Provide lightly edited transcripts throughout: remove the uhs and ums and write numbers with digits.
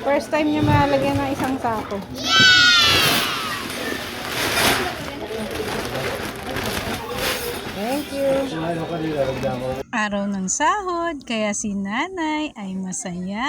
First time niya malagyan ng isang sako. Thank you. Araw ng sahod, kaya si nanay ay masaya.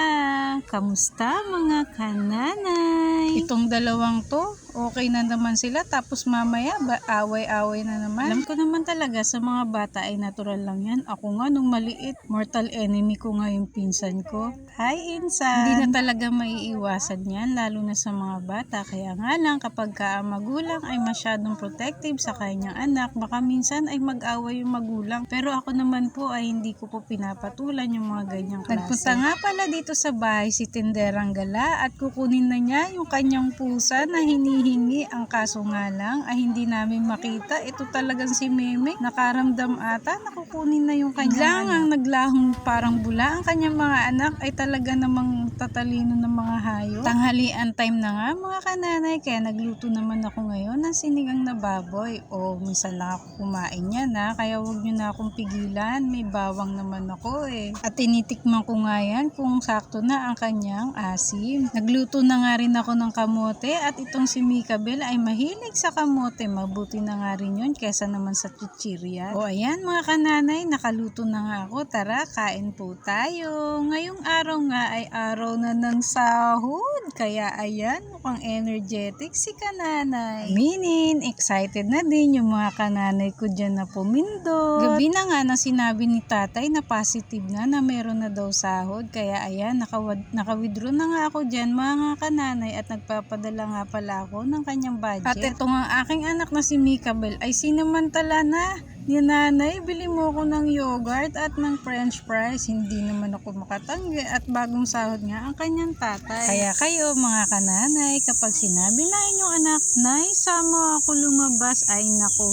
Kamusta mga kananay? Itong dalawang to, okay na naman sila. Tapos mamaya, away-away na naman. Alam ko naman talaga sa mga bata ay natural lang yan. Ako nga nung maliit, mortal enemy ko nga yung pinsan ko. Hi Insan! Hindi na talaga maiiwasan yan, lalo na sa mga bata. Kaya nga lang, kapag ang magulang ay masyadong protective sa kanyang anak, baka minsan ay mag-away yung magulang. Pero ako naman po ay hindi ko po pinapatulan yung mga ganyang klase. Nagpunta nga pala dito sa bahay si Tinderang Gala at kukunin na niya yung kanyang pusa na hinihingi. Ang kaso nga lang ay hindi namin makita. Ito talagang si Meme. Nakaramdam ata na kukunin na yung kanyang anak. Ang naglahong parang bula ang kanyang mga anak ay talaga namang tatalino ng mga hayop. Tanghalian time na nga mga kananay, kaya nagluto naman ako ngayon ng sinigang na baboy. O minsan lang ako kumain yan ha, kaya huwag nyo na akong pigilan. May bawang naman ako eh. At tinitikman ko nga yan kung sakto na ang kanyang asim. Nagluto na nga rin ako ng kamote at itong si Mikabel ay mahilig sa kamote. Mabuti na nga rin yun kesa naman sa chichirya. O ayan mga kananay, nakaluto na nga ako. Tara, kain po tayo. Ngayong araw nga ay araw na ng sahod. Kaya ayan, mukhang energetic si kananay. Minin, excited na din yung mga kananay ko dyan na pumindot. Gabi na nga na sinabi ni tatay na positive na meron na daw sahod. Kaya ayan, naka-withdraw na nga ako dyan mga kananay at nagpapadala nga pala ako ng kanyang budget. At ito nga aking anak na si Mikabel ay sinamantala na ni nanay, bili mo ako ng yogurt at ng french fries. Hindi naman ako makatanggi at bagong sahod nga ang kanyang tatay. Kaya kayo mga kananay, kapag sinabi na inyong anak, Nay, sama ako lumabas, ay nako,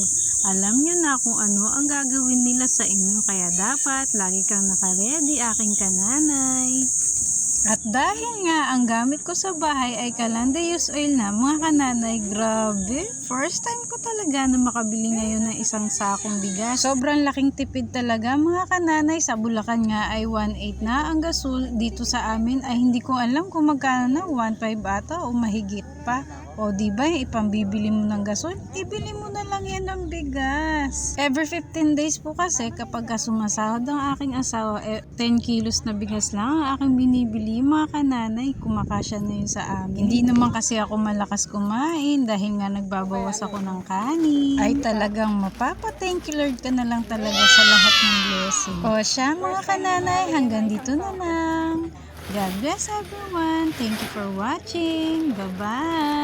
alam nyo na kung ano ang gagawin nila sa inyo. Kaya dapat lagi kang nakaredy aking kananay. At dahil nga ang gamit ko sa bahay ay Calandeus oil na mga kananay, grabe, first time ko talaga na makabili ngayon ng isang sakong bigas. Sobrang laking tipid talaga mga kananay. Sa Bulacan nga ay 1.8 na ang gasol. Dito sa amin ay hindi ko alam kung magkano na, 1.5 ata o mahigit pa. O diba, ipambibili mo ng gasol, ibili mo na lang yan ng bigas. Every 15 days po kasi kapag sumasahod ang aking asawa, 10 kilos na bigas lang ang aking binibili mga kananay. Kumakasya na yun sa amin. Hindi naman kasi ako malakas kumain dahil nga nagbabawas ako ng kanin. Ay talagang mapapa-thank you Lord ka na lang talaga sa lahat ng blessing. O siya mga kananay, hanggang dito na lang. God bless everyone. Thank you for watching. Bye-bye.